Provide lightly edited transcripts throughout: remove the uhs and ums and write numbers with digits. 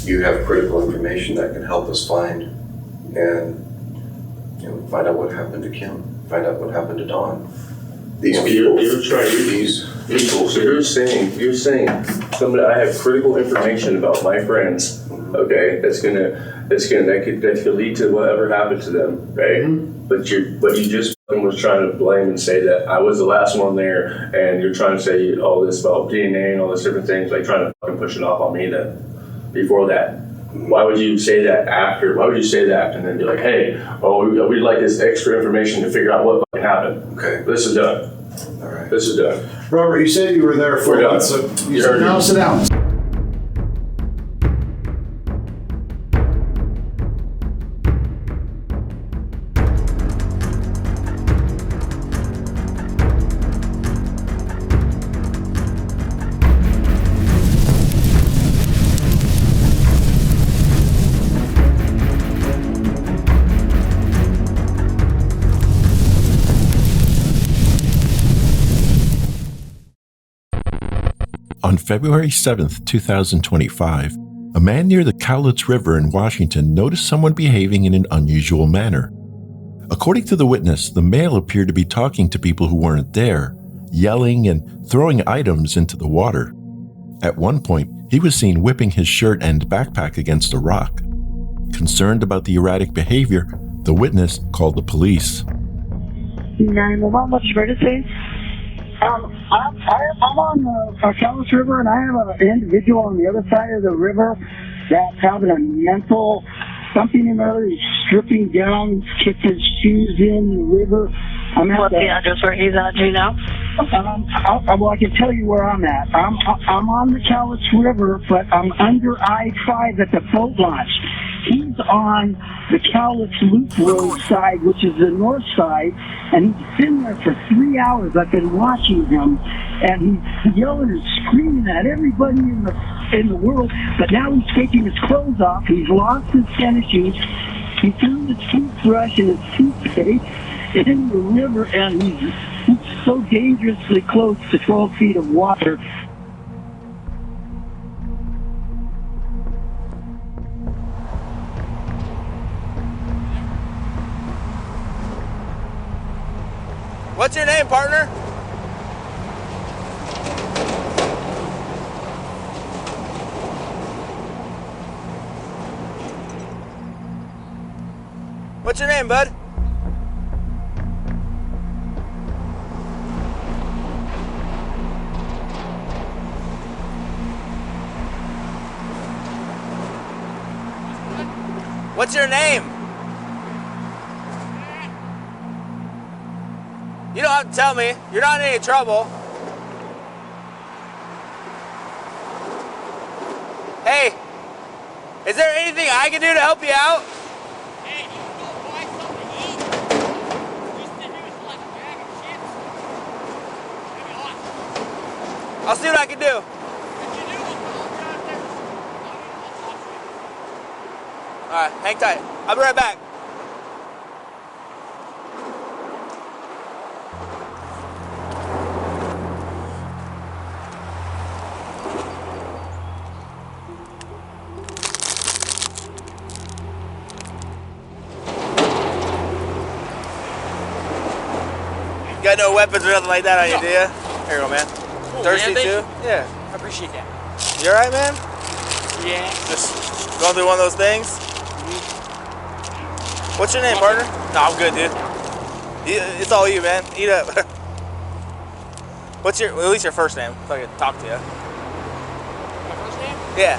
you have critical information that can help us find and find out what happened to Kim, find out what happened to Dawn. You're trying these people. So you're saying somebody, I have critical information about my friends. Okay, that could lead to whatever happened to them, right? Mm-hmm. But you just was trying to blame and say that I was the last one there, and you're trying to say all this about DNA and all these different things, like trying to fucking push it off on me then. Before that, why would you say that after? Why would you say that and then be like, hey, we'd like this extra information to figure out what fucking happened. Okay, this is done. All right, this is done. Robert, you said you were there for We're done. So you said, now sit down. On February 7th, 2025, a man near the Cowlitz River in Washington noticed someone behaving in an unusual manner. According to the witness, the male appeared to be talking to people who weren't there, yelling and throwing items into the water. At one point, he was seen whipping his shirt and backpack against a rock. Concerned about the erratic behavior, the witness called the police. 911, what's your emergency? I'm on the Cowlitz River, and I have an individual on the other side of the river that's having a mental something or other. He's stripping down, kicked his shoes in the river. What's the address where he's at, do you know? Well, I can tell you where I'm at. I'm on the Cowlitz River, but I'm under I-5 at the boat launch. He's on the Cowlitz Loop Road side, which is the north side, and he's been there for 3 hours. I've been watching him, and he's yelling and screaming at everybody in the world, but now he's taking his clothes off. He's lost his tennis shoes. He threw his toothbrush and his toothpaste in the river, and he's so dangerously close to 12 feet of water. What's your name, partner? What's your name, bud? What's your name? You don't have to tell me. You're not in any trouble. Hey, is there anything I can do to help you out? Hey, you can go buy something to eat. Just sit here with like a bag of chips. Maybe hot. I'll see what I can do. If you do, we'll go down there. I'll talk to you. All right, hang tight. I'll be right back. Got no weapons or nothing like that on you, do you? Here you go, man. Oh, Thirsty man, too? Yeah. I appreciate that. You alright, man? Yeah. Just going through one of those things? What's your name, partner? No, I'm good, dude. It's all you, man. Eat up. What's at least your first name, so I can talk to you. My first name? Yeah.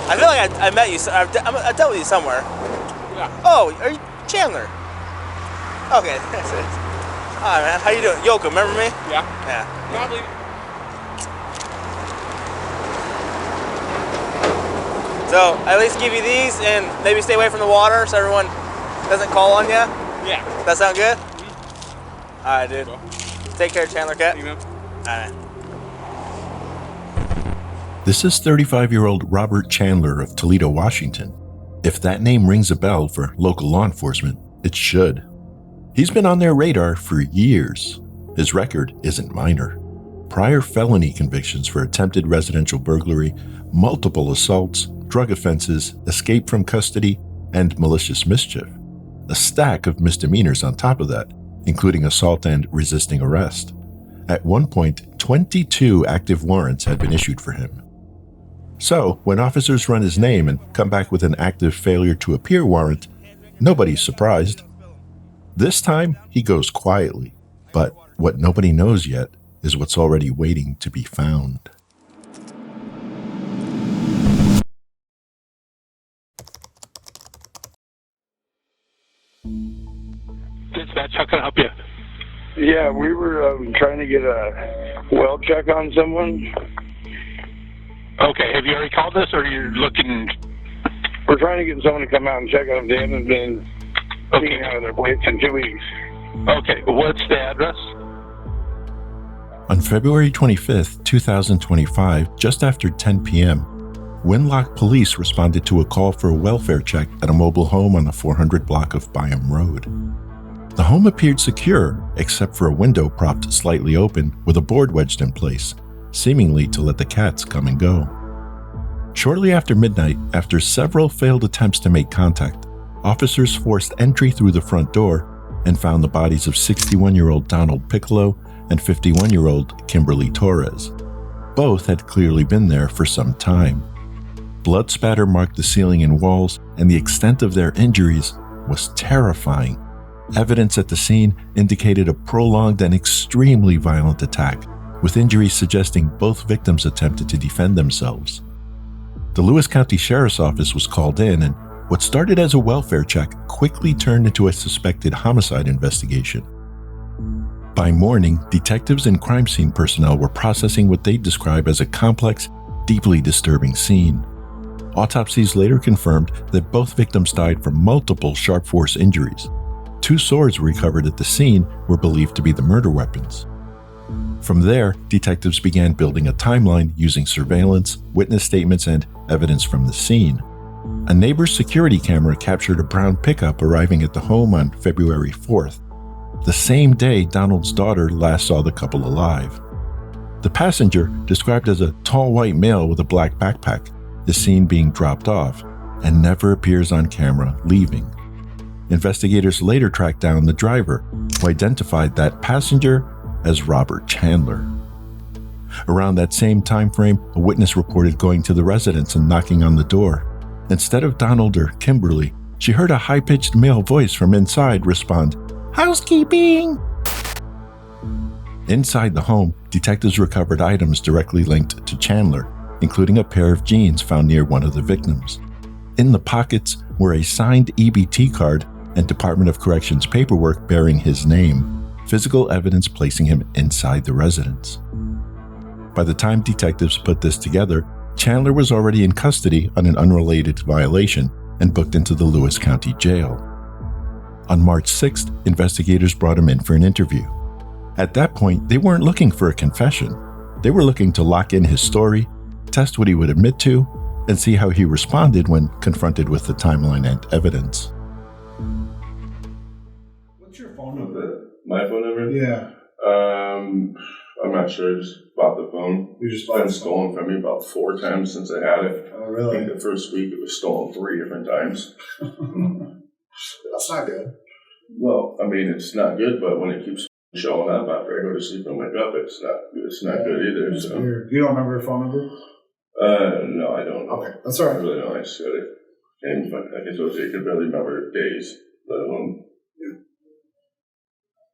I feel like I met you, I dealt with you somewhere. Yeah. Oh, are you Chandler? Okay, that's it. Hi, man. How you doing? Yoko, remember me? Yeah. Yeah. Probably. So, at least give you these and maybe stay away from the water so everyone doesn't call on you? Yeah. That sound good? Mm-hmm. Alright, dude. Cool. Take care, Chandler Cat. You know. Alright. This is 35-year-old Robert Chandler of Toledo, Washington. If that name rings a bell for local law enforcement, it should. He's been on their radar for years. His record isn't minor. Prior felony convictions for attempted residential burglary, multiple assaults, drug offenses, escape from custody, and malicious mischief. A stack of misdemeanors on top of that, including assault and resisting arrest. At one point, 22 active warrants had been issued for him. So, when officers run his name and come back with an active failure to appear warrant, nobody's surprised. This time, he goes quietly, but what nobody knows yet is what's already waiting to be found. Dispatch, how can I help you? Yeah, we were trying to get a well check on someone. Okay, have you already called us, or you're looking? We're trying to get someone to come out and check on them. They haven't been seen out of their place in 2 weeks. Okay, what's the address? On February 25th, 2025, just after 10 p.m., Winlock police responded to a call for a welfare check at a mobile home on the 400 block of Byam Road. The home appeared secure, except for a window propped slightly open with a board wedged in place, seemingly to let the cats come and go. Shortly after midnight, after several failed attempts to make contact, officers forced entry through the front door and found the bodies of 61-year-old Donald Piccolo and 51-year-old Kimberly Torres. Both had clearly been there for some time. Blood spatter marked the ceiling and walls, and the extent of their injuries was terrifying. Evidence at the scene indicated a prolonged and extremely violent attack, with injuries suggesting both victims attempted to defend themselves. The Lewis County Sheriff's Office was called in, and what started as a welfare check quickly turned into a suspected homicide investigation. By morning, detectives and crime scene personnel were processing what they describe as a complex, deeply disturbing scene. Autopsies later confirmed that both victims died from multiple sharp force injuries. 2 swords recovered at the scene were believed to be the murder weapons. From there, detectives began building a timeline using surveillance, witness statements, and evidence from the scene. A neighbor's security camera captured a brown pickup arriving at the home on February 4th, the same day Donald's daughter last saw the couple alive. The passenger, described as a tall white male with a black backpack, is seen being dropped off and never appears on camera leaving. Investigators later tracked down the driver, who identified that passenger as Robert Chandler. Around that same time frame, a witness reported going to the residence and knocking on the door. Instead of Donald or Kimberly, she heard a high-pitched male voice from inside respond, "Housekeeping!" Inside the home, detectives recovered items directly linked to Chandler, including a pair of jeans found near one of the victims. In the pockets were a signed EBT card and Department of Corrections paperwork bearing his name, physical evidence placing him inside the residence. By the time detectives put this together, Chandler was already in custody on an unrelated violation and booked into the Lewis County Jail. On March 6th, investigators brought him in for an interview. At that point, they weren't looking for a confession. They were looking to lock in his story, test what he would admit to, and see how he responded when confronted with the timeline and evidence. What's your phone number? My phone number? Yeah. I'm not sure. I just bought the phone. You just It's been stolen from me about 4 times since I had it. Oh, I really? think the first week it was stolen 3 different times. That's not good. Well, I mean, it's not good, but when it keeps showing up after I go to sleep and wake up, it's not good either. That's So, weird. You don't remember your phone number? no, I don't. Okay, that's all I right. really don't. I just got it. And like I told you, I could barely remember days, let alone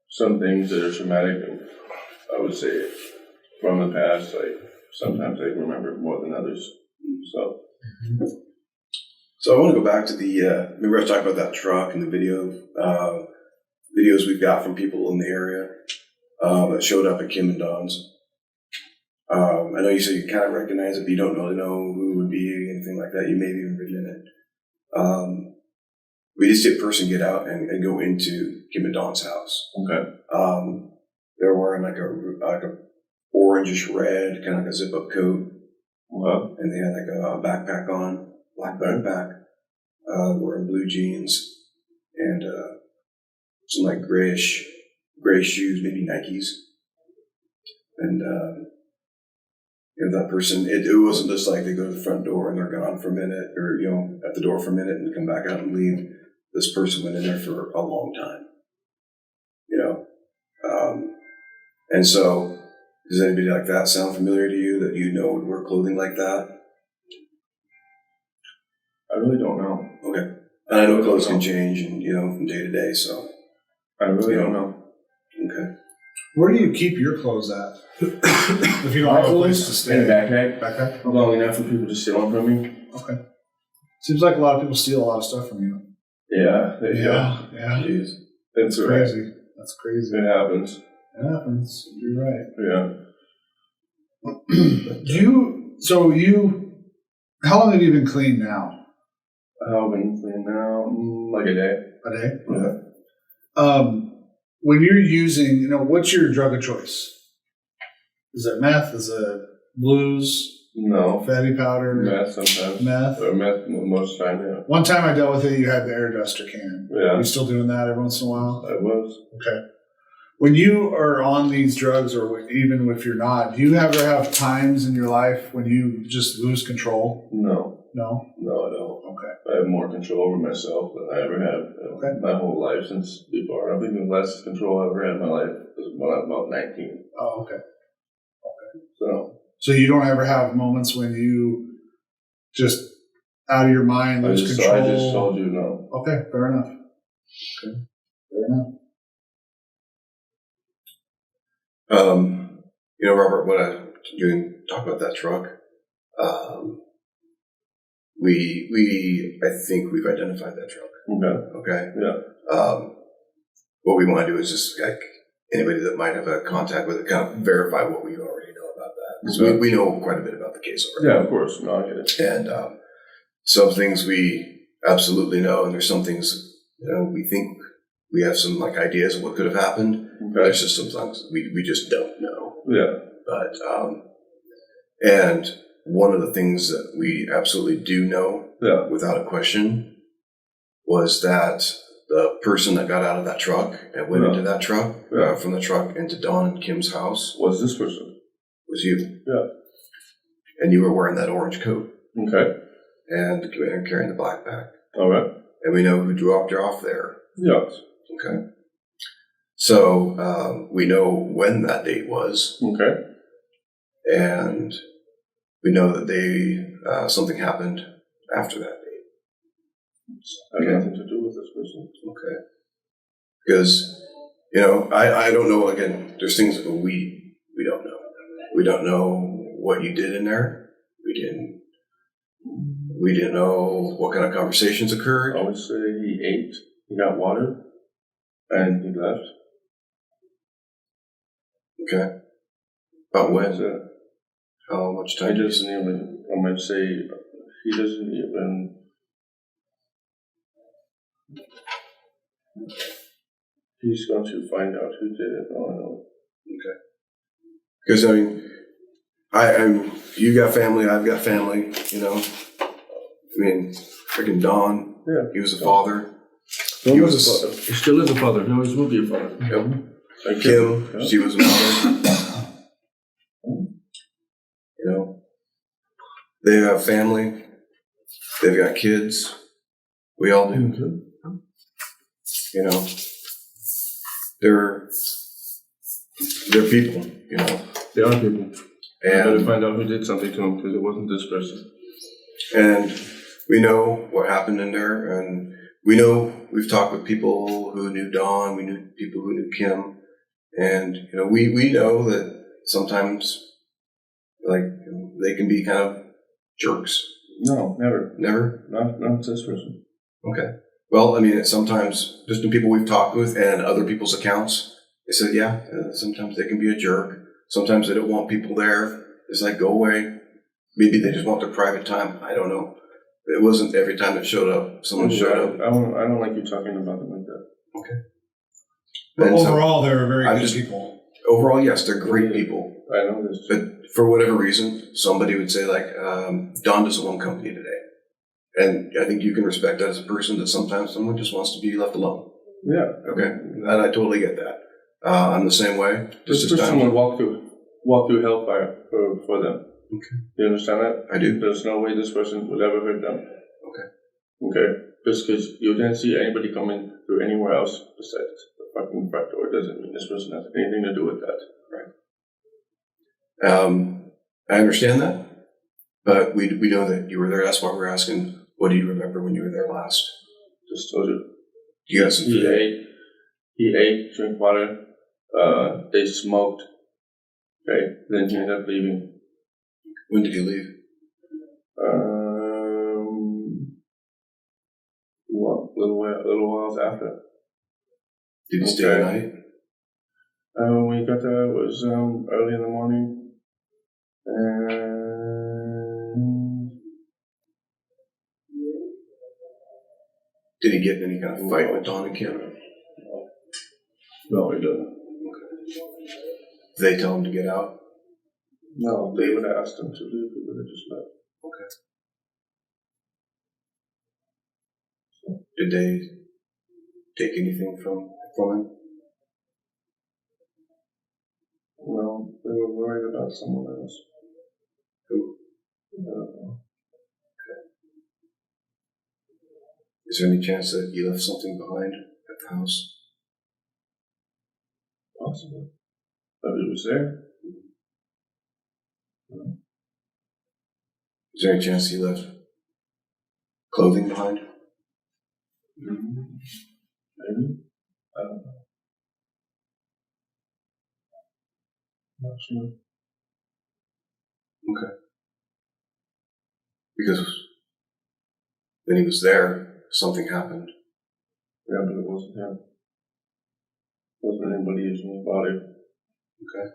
some things that are traumatic. And I would say from the past, like sometimes I remember more than others. So. So I want to go back to the, we were talking about that truck and the videos we've got from people in the area that showed up at Kim and Don's. I know you said you kind of recognize it, but you don't really know who it would be, anything like that. You may have even ridden in it. We just see a person get out and go into Kim and Don's house. Okay. They're wearing like a orangish red, kind of like a zip-up coat. Wow. And they had like a backpack on, black backpack, wearing blue jeans, and some like gray shoes, maybe Nikes. And that person, it wasn't just like they go to the front door and they're gone for a minute, or, at the door for a minute and come back out and leave. This person went in there for a long time, and so, does anybody like that sound familiar to you, that would wear clothing like that? I really don't know. Okay. And I know clothes can change, and from day to day. So I really don't know. Okay. Where do you keep your clothes at? If you don't have a place to stay. In a backpack. Backpack? Long enough for people to steal them from me. Okay. Seems like a lot of people steal a lot of stuff from you. Yeah. Yeah. Jeez. That's crazy. Right. That's crazy. It happens. It happens. You're right. Yeah. How long have you been clean now? I've been clean now, like a day. A day? Okay. When you're using, what's your drug of choice? Is it meth? Is it blues? No. Fatty powder? Meth sometimes. Meth? Or meth most of the time, yeah. One time I dealt with it, you had the air duster can. Yeah. You still doing that every once in a while? I was. Okay. When you are on these drugs, or even if you're not, do you ever have times in your life when you just lose control? No. No? No, I don't. Okay. I have more control over myself than I ever have my whole life since before. I think the less control I ever had in my life was when I was about 19. Oh, okay. So you don't ever have moments when you just out of your mind lose control? I just told you no. Okay, fair enough. Okay, fair enough. Robert, when you talk about that truck, I think we've identified that truck. Okay. Yeah. What we want to do is just like anybody that might have a contact with it, kind of verify what we already know about that, because we know quite a bit about the case already. Yeah, of course. No, I get it. And some things we absolutely know, and there's some things we think we have some ideas of what could have happened. Okay. There's just some things we just don't know. Yeah. But and one of the things that we absolutely do know, without a question, was that the person that got out of that truck and went into that truck, from the truck into Dawn and Kim's house, was this person. Was you. Yeah. And you were wearing that orange coat. Okay. And carrying the black bag. All right. And we know who dropped you off there. Yes. Okay. So we know when that date was. Okay. And we know that something happened after that date. Had nothing to do with this person. Okay. Because, I don't know, again, there's things that we don't know. We don't know what you did in there. We didn't know what kind of conversations occurred. I would say he ate, he got water, and he left. Okay. About when? That's it. How much time? He doesn't even, I might say, he doesn't even, he's going to find out who did it. Oh, I know. Okay. Because, you got family, I've got family, freaking Don, he was a father. He was a father. He still is a father. He always will be a father. Yep. Kim, she was a mother. They have family. They've got kids. We all do. They're people, They are people. And I gotta find out who did something to him, because it wasn't this person. And we know what happened in there, and we know we've talked with people who knew Dawn, we knew people who knew Kim, and we know that sometimes they can be kind of jerks. No, never. Never? Not this person. Okay. Well, sometimes just the people we've talked with and other people's accounts, they said, sometimes they can be a jerk. Sometimes they don't want people there. It's like, go away. Maybe they just want their private time. I don't know. It wasn't every time it showed up. Someone showed up. I don't like you talking about them like that. Okay. But overall, they're very good people. Overall, yes, they're great people. I know this. But for whatever reason, somebody would say, Don doesn't want company today. And I think you can respect that as a person, that sometimes someone just wants to be left alone. Yeah. Okay. And I totally get that. I'm the same way. This person would walk through hellfire for them. Okay. You understand that? I do. There's no way this person would ever hurt them. Okay. Okay? Just because you didn't see anybody coming through anywhere else besides the fucking front door doesn't mean this person has anything to do with that. Right. I understand that, but we know that you were there. That's why we're asking, what do you remember when you were there last? Just told you. You got some food? He ate, drank water, they smoked. Okay? Then he ended up leaving. When did he leave? Well, little whiles after. Did he stay the night? When he got there, it was early in the morning. And did he get in any kind of fight with Don and Kim? No, he didn't. Okay. Did they tell him to get out? No, they would have asked him to leave. He would have just left. Okay. So, did they take anything from him? No, they were worried about someone else. Who? I don't know. Okay. Is there any chance that he left something behind at the house? Possible. But he was there. No. Is there any chance he left clothing behind? Mm-hmm. Maybe. I don't know. Not sure. Okay. Because when he was there, something happened. Yeah, but it wasn't him. It wasn't anybody using his body. Okay.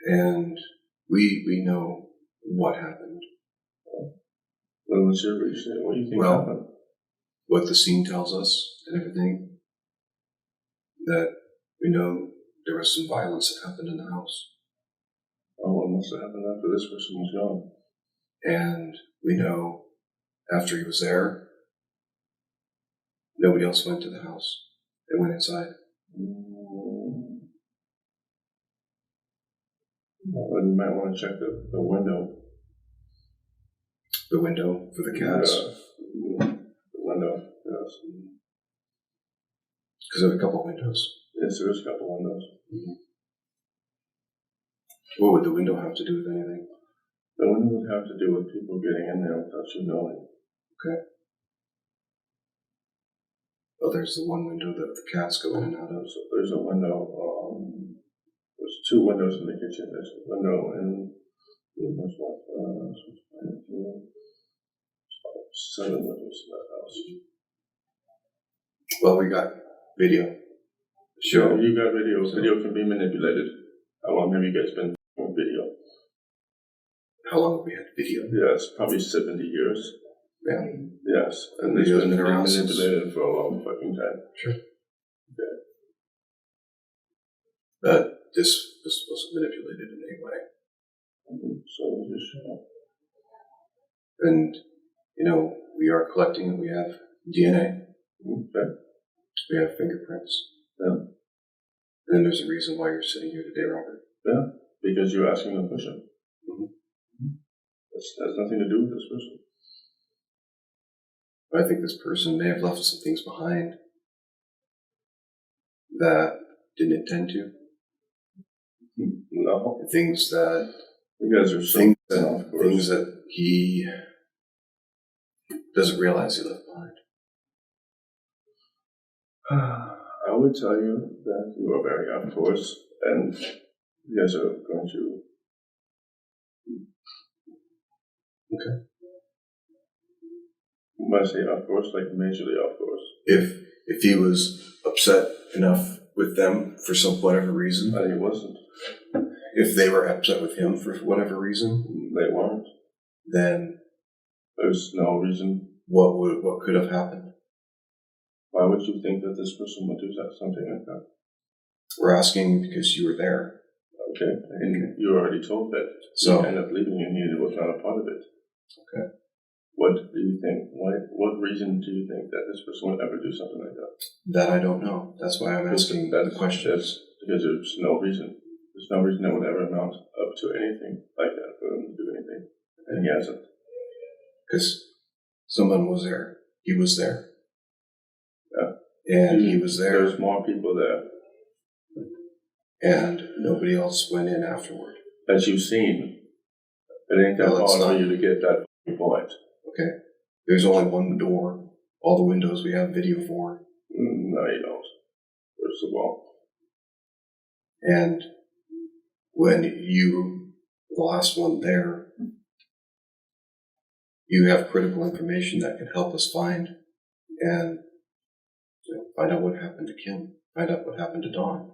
And we know what happened. What was your reason? What do you think Well, happened? what the scene tells us and everything, that we know there was some violence that happened in the house. Oh, what must have happened after this person was gone? And we know after he was there, nobody else went to the house. They went inside. Well, you might want to check the window. The window for the cats? Yeah. The window, yes. Because there are a couple windows. Yes, there is a couple windows. Mm-hmm. What would the window have to do with anything? The window would have to do with people getting in there without you knowing. Okay. Oh, there's the one window that the cats go in and out of. So there's a window, there's two windows in the kitchen. There's a window in there's what, 7 windows in that house. Well, we got video. Sure, you got video. Video can be manipulated. How long have you guys been on video? How long have we had video? Yes, probably 70 years. Yeah. Yes, and Video's it's been been around manipulated for a long fucking time. Sure. Okay. But this wasn't manipulated in any way. So just and you know, we are collecting and we have DNA. Okay. We have fingerprints. Yeah. And then there's a reason why you're sitting here today, Robert. Yeah, because you're asking a question. Mm-hmm. That has nothing to do with this person. I think this person may have left some things behind that didn't intend to. No. Things that you guys are so things that he doesn't realize he left behind. I would tell you that you are very off course, and you guys are going to. Okay. When I say off course, like majorly off course. If he was upset enough with them for some whatever reason, he wasn't. If they were upset with him for whatever reason, they weren't. Then there's no reason. What could have happened? Why would you think that this person would do something like that? We're asking because you were there. Okay, and you already told that. So you ended up leaving and he was not a part of it. Okay. What do you think? What reason do you think that this person would ever do something like that? That I don't know. That's why I'm asking the questions. Because there's no reason. There's no reason that would ever amount up to anything like that for him to do anything. And he hasn't. Because someone was there. He was there. Yeah. And he was there. There's more people there. And nobody else went in afterward. As you've seen. It ain't that hard for you to get that point. Okay. There's only one door. All the windows we have video for. No, you don't. First of all. And when you were the last one there, you have critical information that can help us find and find out what happened to Kim, find out what happened to Dawn.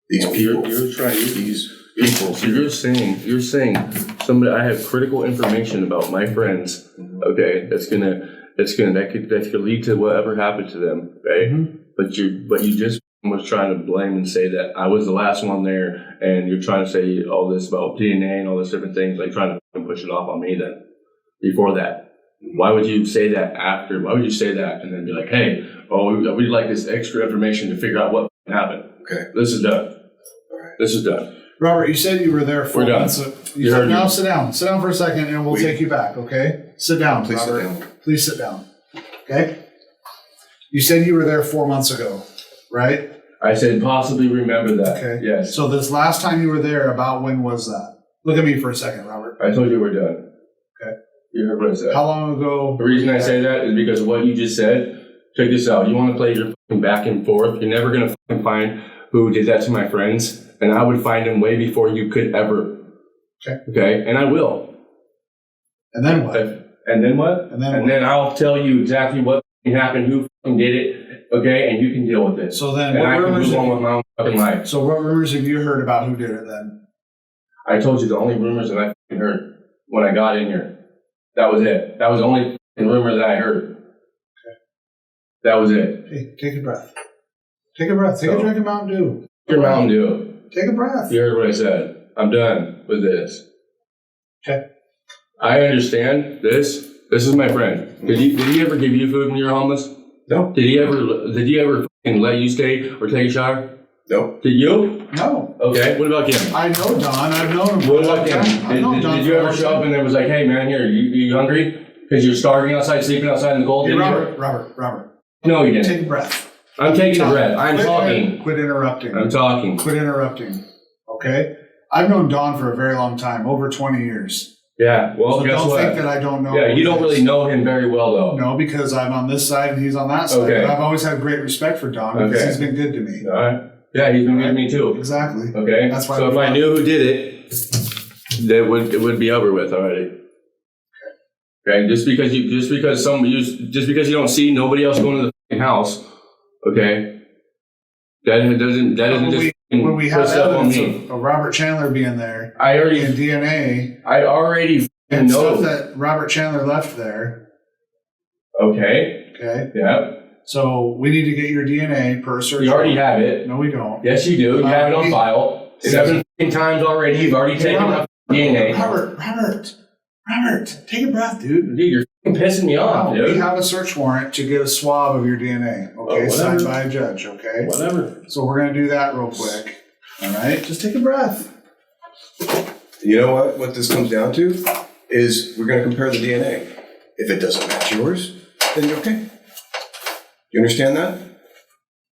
These people, you're trying. These people. So you're saying somebody. I have critical information about my friends. Okay, that could lead to whatever happened to them. Right, but you just was trying to blame and say that I was the last one there, and you're trying to say all this about DNA and all these different things, like trying to push it off on me. Then before that, why would you say that after? Why would you say that and then be like, hey, we'd like this extra information to figure out what happened. Okay, this is done. All right, this is done. Robert, you said you were there 4 months. Now sit down. Sit down for a second, and we'll take you back. Okay, sit down, please, Robert. sit down. Please sit down. Okay. You said you were there 4 months ago, right? I said possibly remember that. Okay. Yes. So this last time you were there, about when was that? Look at me for a second, Robert. I told you we're done. Okay. You heard what I said. How long ago? The reason I say that is because of what you just said. Check this out. You want to play your fucking back and forth. You're never going to find who did that to my friends. And I would find them way before you could ever. Okay. Okay? And I will. And then what? And then what? And then what? Then I'll tell you exactly what happened, who did it. Okay? And you can deal with it. So then and what I can rumors move on with my own fucking life. So what rumors have you heard about who did it then? I told you the only rumors that I fucking heard when I got in here. That was it. That was the only rumor that I heard. Okay. That was it. Hey, take a breath. Take a breath. Take a drink of Mountain Dew. Your Mountain Dew. Take a breath. You heard what I said. I'm done with this. Okay. I understand this. This is my friend. Did he ever give you food when you were homeless? No. Did he ever fucking let you stay or take a shower? No. Did you? No. Okay. What about Kim? I know Don. I've known him. What about Kim? Did you ever show up and it was like, hey man, here, you hungry? Because you're starving outside, sleeping outside in the cold? Hey, Robert. No, you didn't. Take a breath. I'm taking a breath. I'm talking. Quit interrupting. I'm talking. Quit interrupting. Okay? I've known Don for a very long time, over 20 years. Yeah, well, So guess don't what? think that I don't know. Yeah, you don't really know him very well, though. No, because I'm on this side and he's on that side. Okay. But I've always had great respect for Don because Okay. he's been good to me. All right. Yeah, he's been good to me, too. Exactly. Okay? That's why so if I knew who did it, it would be over with already. Okay? Just because you don't see nobody else going to the fucking house, okay? That doesn't just when we have put stuff on evidence me. of Robert Chandler being there I already and DNA know and stuff that Robert Chandler left there. Okay. Okay. Yeah. So we need to get your DNA per search. You already have it. No, we don't. Yes, you do. You have it on file. 7 times already. You've already taken my DNA. Robert, take a breath, dude. Dude, you're pissing me off, dude. We have a search warrant to get a swab of your DNA, okay, signed by a judge, okay? Whatever. So we're going to do that real quick, all right? Just take a breath. You know what? What this comes down to is we're going to compare the DNA. If it doesn't match yours, then you're okay. You understand that?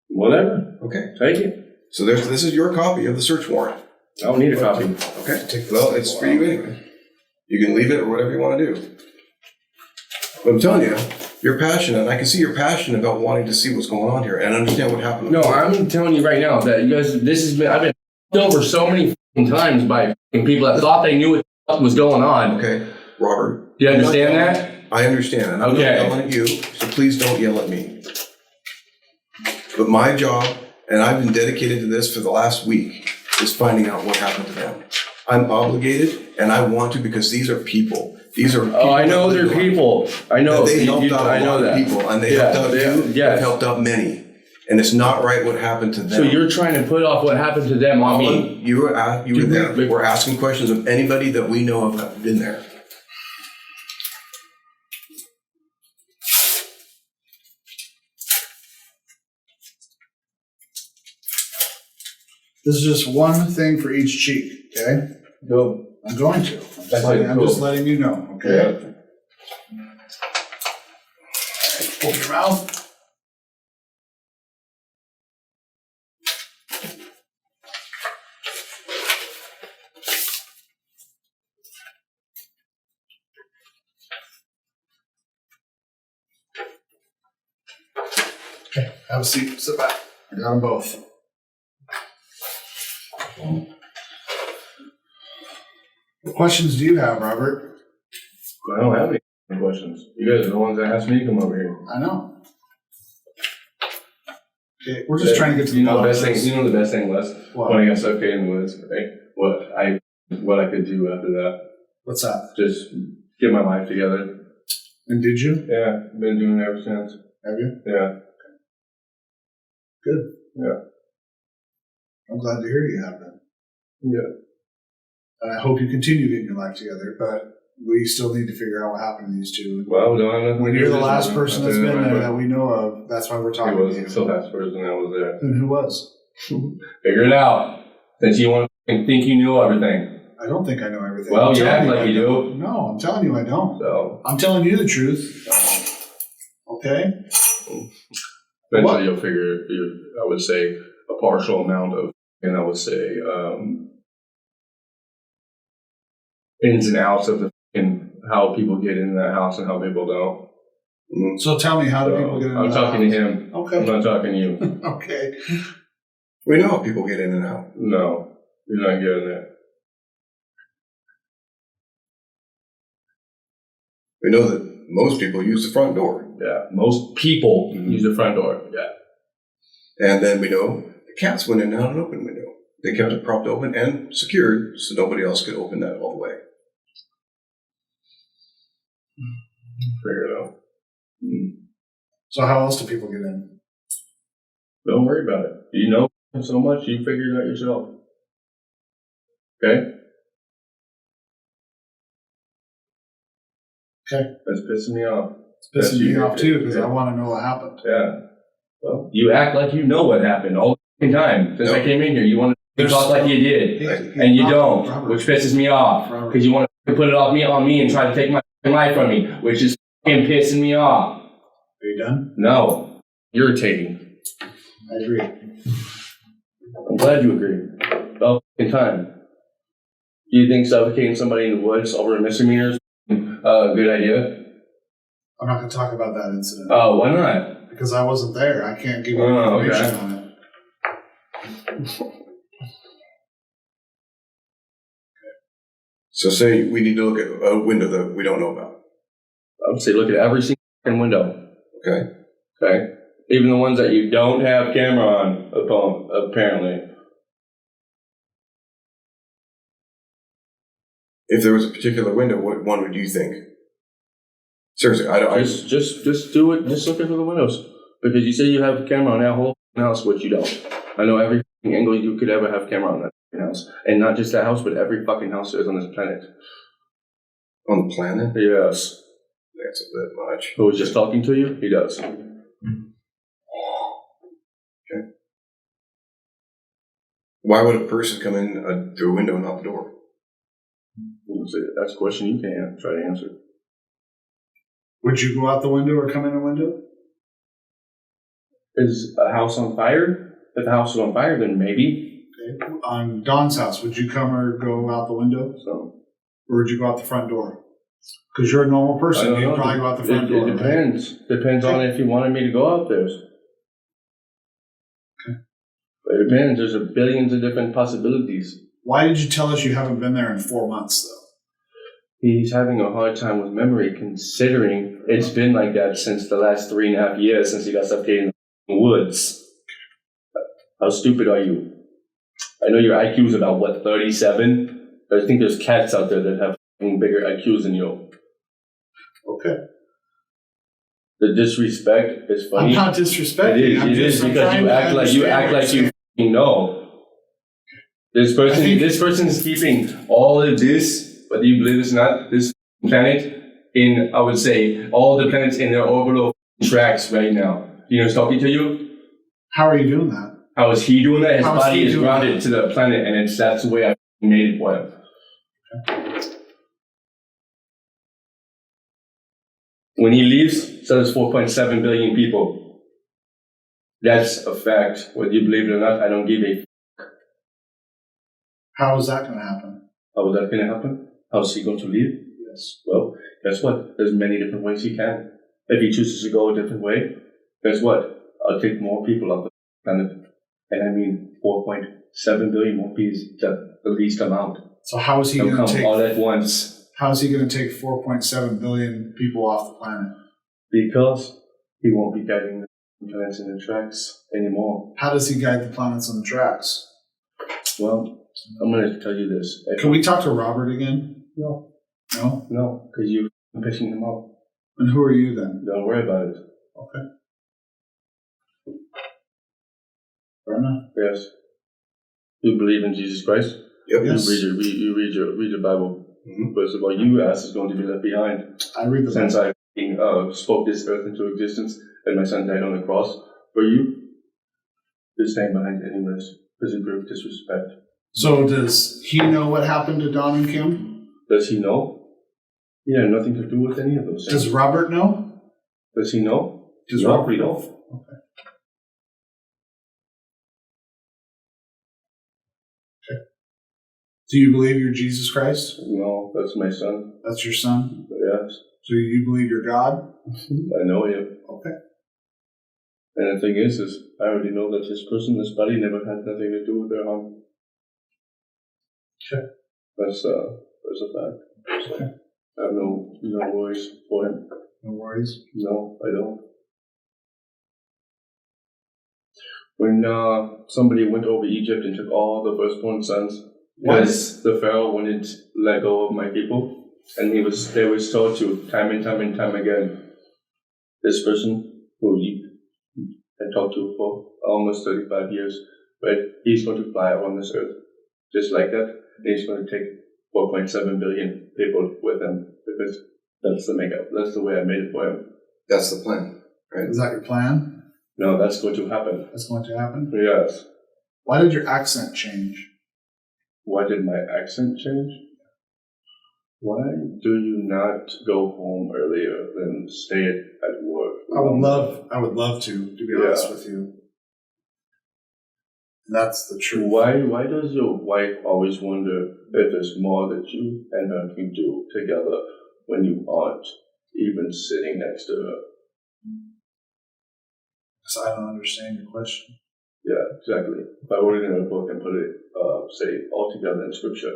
Whatever. Okay. Take it. So this is your copy of the search warrant. I don't need a copy. Okay. Well, it's for you anyway. You can leave it or whatever you want to do. But I'm telling you, you're passionate. I can see you're passionate about wanting to see what's going on here and understand what happened. No, I'm telling you right now that you guys, I've been over so many times by people that thought they knew what was going on. Okay, Robert. Do you understand that? I understand. And I'm not yelling at you, so please don't yell at me. But my job, and I've been dedicated to this for the last week, is finding out what happened to them. I'm obligated, and I want to because these are people. These are people. Oh, I know they're people. I know. They helped out a lot of people, and they helped out you. Yes. They helped out many. And it's not right what happened to them. So you're trying to put off what happened to them on me. You were there. We're asking questions of anybody that we know of that been there. This is just one thing for each cheek, okay? Go. I'm going to. I'm just letting you know, okay? Yeah. Open your mouth. Okay, have a seat. Sit back. I got them both. What questions do you have, Robert? I don't have any questions. You guys are the ones that asked me to come over here. I know. Okay, we're just trying to get to the bottom of this. You know the best thing was What? when I got suffocated in the woods, right? What I could do after that. What's that? Just get my life together. And did you? Yeah, been doing it ever since. Have you? Yeah. Good. Yeah. I'm glad to hear you have been. Yeah. And I hope you continue getting your life together, but we still need to figure out what happened to these two. Well, no, when you're the last person that's been there that we know of, that's why we're talking to you. He was the last person that was there. And who was? Figure it out. Since you want to think you know everything. I don't think I know everything. Well, you act like you do. No, I'm telling you I don't. So I'm telling you the truth. Okay? eventually you'll figure, I would say, a partial amount of, and I would say, ins and outs of the and how people get in that house and how people don't. So tell me, how do people get in? I'm talking to him. Okay. I'm not talking to you. Okay. We know how people get in and out. No, you're not getting it. We know that most people use the front door. Yeah, most people use the front door. Yeah. And then we know the cats went in and out an open window. They kept it propped open and secured so nobody else could open that all the way. Figure it out. So how else do people get in? Don't worry about it. You know so much, you figure it out yourself. Okay? Okay. That's pissing me off. It's pissing me off too, because I want to know what happened. Yeah. Well, you act like you know what happened all the time. Since I came in here, you want to talk like you did. And you don't, which pisses me off. Because you want to put it off on me and try to take my life from me, which is fucking pissing me off. Are you done? No. Irritating. I agree. I'm glad you agree. All fucking time. Do you think suffocating somebody in the woods over a misdemeanor is a good idea? I'm not going to talk about that incident. Oh, why not? Because I wasn't there. I can't give you any information on it. So say we need to look at a window that we don't know about. I would say look at every single window. Okay. Okay? Even the ones that you don't have camera on, apparently. If there was a particular window, what one would you think? Seriously, I don't. Just do it. Just look into the windows, because you say you have a camera on that whole house, which you don't. I know every angle you could ever have camera on that house, and not just that house, but every fucking house there is on this planet. On the planet? Yes. That's a bit much. Who was just talking to you? He does. Okay. Why would a person come in through a window and not the door? That's a question you can't try to answer. Would you go out the window or come in a window? Is a house on fire? If the house is on fire, then maybe. Okay. On Don's house, would you come or go out the window? So, or would you go out the front door? Because you're a normal person, you'd probably go out the front door. It depends. Right? Depends on if you wanted me to go out there. Okay. It depends. There's billions of different possibilities. Why did you tell us you haven't been there in 4 months, though? He's having a hard time with memory, considering it's been like that since the last 3.5 years since he got suffocated in the woods. How stupid are you? I know your IQ is about, 37? I think there's cats out there that have bigger IQs than you. Okay. The disrespect is funny. I'm not disrespecting. It is because you act like you know. This person is keeping all of this, whether you believe it or not, this planet in, I would say, all the planets in their orbital tracks right now. You know who's talking to you? How are you doing that? How is he doing that? His How is body he is doing grounded that? to the planet, and that's the way I made it for him. When he leaves, so there's 4.7 billion people. That's a fact. Whether you believe it or not, I don't give a. How is that going to happen? How is that going to happen? How is he going to leave? Yes. Well, guess what? There's many different ways he can. If he chooses to go a different way, guess what? I'll take more people off the planet. And I mean 4.7 billion more people is the least amount. So how is he They'll going to come take? all at once. How is he going to take 4.7 billion people off the planet? Because he won't be guiding the planets in the tracks anymore. How does he guide the planets on the tracks? Well, I'm going to tell you this. Can we talk to Robert again? No. No? No, because you're pissing him off. And who are you then? Don't worry about it. Okay. Fair enough. Yes. You believe in Jesus Christ? Yep. Yes. You read your Bible. Mm-hmm. First of all, you ass is going to be left behind. I read the Since Bible. I spoke this earth into existence and my son died on the cross for you, you're staying behind anyways because you prove disrespect. So does he know what happened to Don and Kim? Does he know? He had nothing to do with any of those things. Does Robert know? Does he know? Does no, Robert we know? don't. Okay. Do you believe you're Jesus Christ? No, that's my son. That's your son? Yes. So you believe you're God? I know him. Okay. And the thing is I already know that this person, this buddy, never had nothing to do with their harm. Okay. That's a fact. So, I have no worries for him. No worries? No, I don't. When somebody went over Egypt and took all the firstborn sons, because the Pharaoh wanted to let go of my people, and they was told to time and time again, this person who you had talked to for almost 35 years, right? He's going to fly around this earth just like that. And he's going to take 4.7 billion people with him because that's the makeup. That's the way I made it for him. That's the plan, right? Is that your plan? No, that's going to happen. That's going to happen? Yes. Why did your accent change? Why did my accent change? Why do you not go home earlier than stay at work? I would love to be honest with you. That's the truth. Why does your wife always wonder if there's more that you and her can do together when you aren't even sitting next to her? Because I don't understand your question. Yeah, exactly. If I wrote it in a book and put it, say, all together in scripture,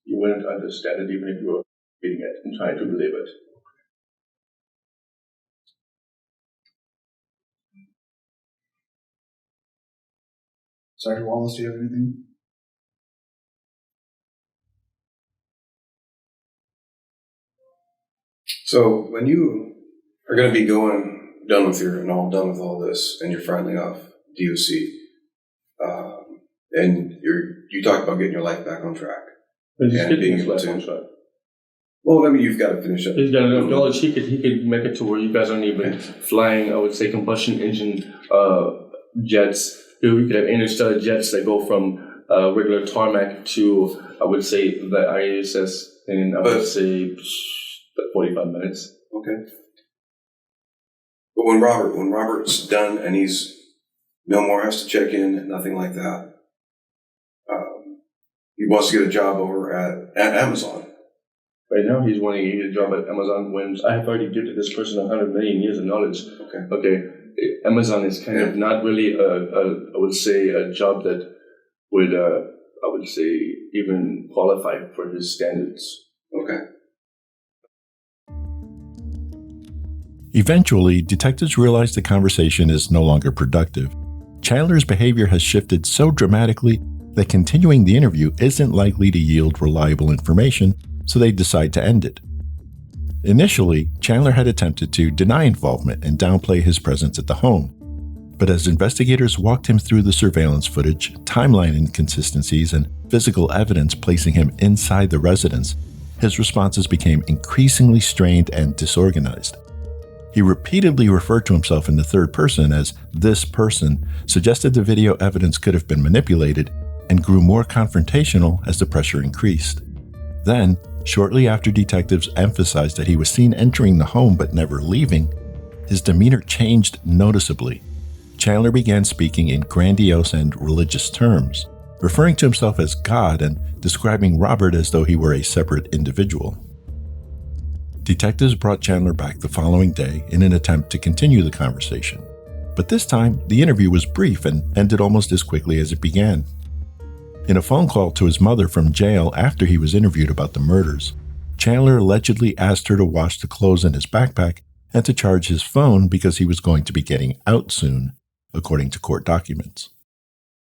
you wouldn't understand it even if you were reading it and trying to believe it. Dr. Wallace, do you have anything? So when you are going to be done with all this, and you're finally off DOC, and you talk about getting your life back on track. But he's and getting being his able life to. on track. Well, I mean, you've got to finish up. He's got enough knowledge. He could make it to where you guys aren't even flying, I would say, combustion engine jets. We could have interstellar jets that go from regular tarmac to, I would say, the ISS in, I would say, 45 minutes. Okay. But when Robert's done and he's no more has to check in, nothing like that. He wants to get a job over at Amazon. Right now, he's wanting to get a job at Amazon when I have already gifted this person 100 million years of knowledge. Okay. Amazon is kind of not really I would say, a job that would, I would say, even qualify for his standards. Okay. Eventually, detectives realize the conversation is no longer productive. Chandler's behavior has shifted so dramatically that continuing the interview isn't likely to yield reliable information, so they decide to end it. Initially, Chandler had attempted to deny involvement and downplay his presence at the home. But as investigators walked him through the surveillance footage, timeline inconsistencies, and physical evidence placing him inside the residence, his responses became increasingly strained and disorganized. He repeatedly referred to himself in the third person as this person, suggested the video evidence could have been manipulated, and grew more confrontational as the pressure increased. Then, shortly after detectives emphasized that he was seen entering the home but never leaving, his demeanor changed noticeably. Chandler began speaking in grandiose and religious terms, referring to himself as God and describing Robert as though he were a separate individual. Detectives brought Chandler back the following day in an attempt to continue the conversation, but this time the interview was brief and ended almost as quickly as it began. In a phone call to his mother from jail after he was interviewed about the murders, Chandler allegedly asked her to wash the clothes in his backpack and to charge his phone because he was going to be getting out soon, according to court documents.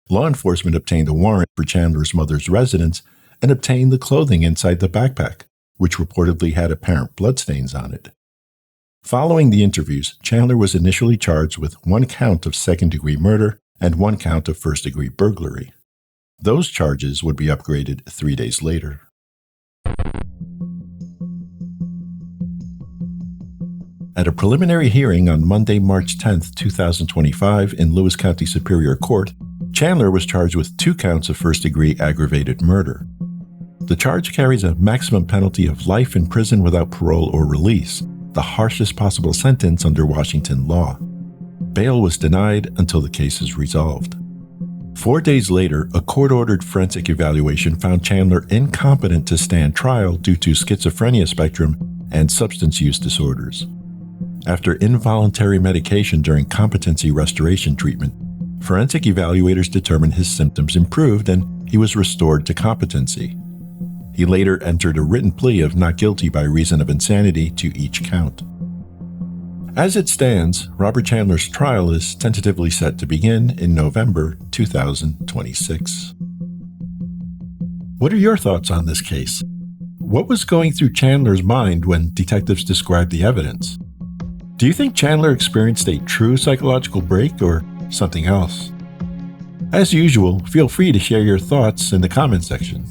Law enforcement obtained a warrant for Chandler's mother's residence and obtained the clothing inside the backpack, which reportedly had apparent bloodstains on it. Following the interviews, Chandler was initially charged with 1 count of second-degree murder and 1 count of first-degree burglary. Those charges would be upgraded 3 days later. At a preliminary hearing on Monday, March 10, 2025 in Lewis County Superior Court, Chandler was charged with 2 counts of first-degree aggravated murder. The charge carries a maximum penalty of life in prison without parole or release, the harshest possible sentence under Washington law. Bail was denied until the case is resolved. 4 days later, a court-ordered forensic evaluation found Chandler incompetent to stand trial due to schizophrenia spectrum and substance use disorders. After involuntary medication during competency restoration treatment, forensic evaluators determined his symptoms improved and he was restored to competency. He later entered a written plea of not guilty by reason of insanity to each count. As it stands, Robert Chandler's trial is tentatively set to begin in November 2026. What are your thoughts on this case? What was going through Chandler's mind when detectives described the evidence? Do you think Chandler experienced a true psychological break or something else? As usual, feel free to share your thoughts in the comment section.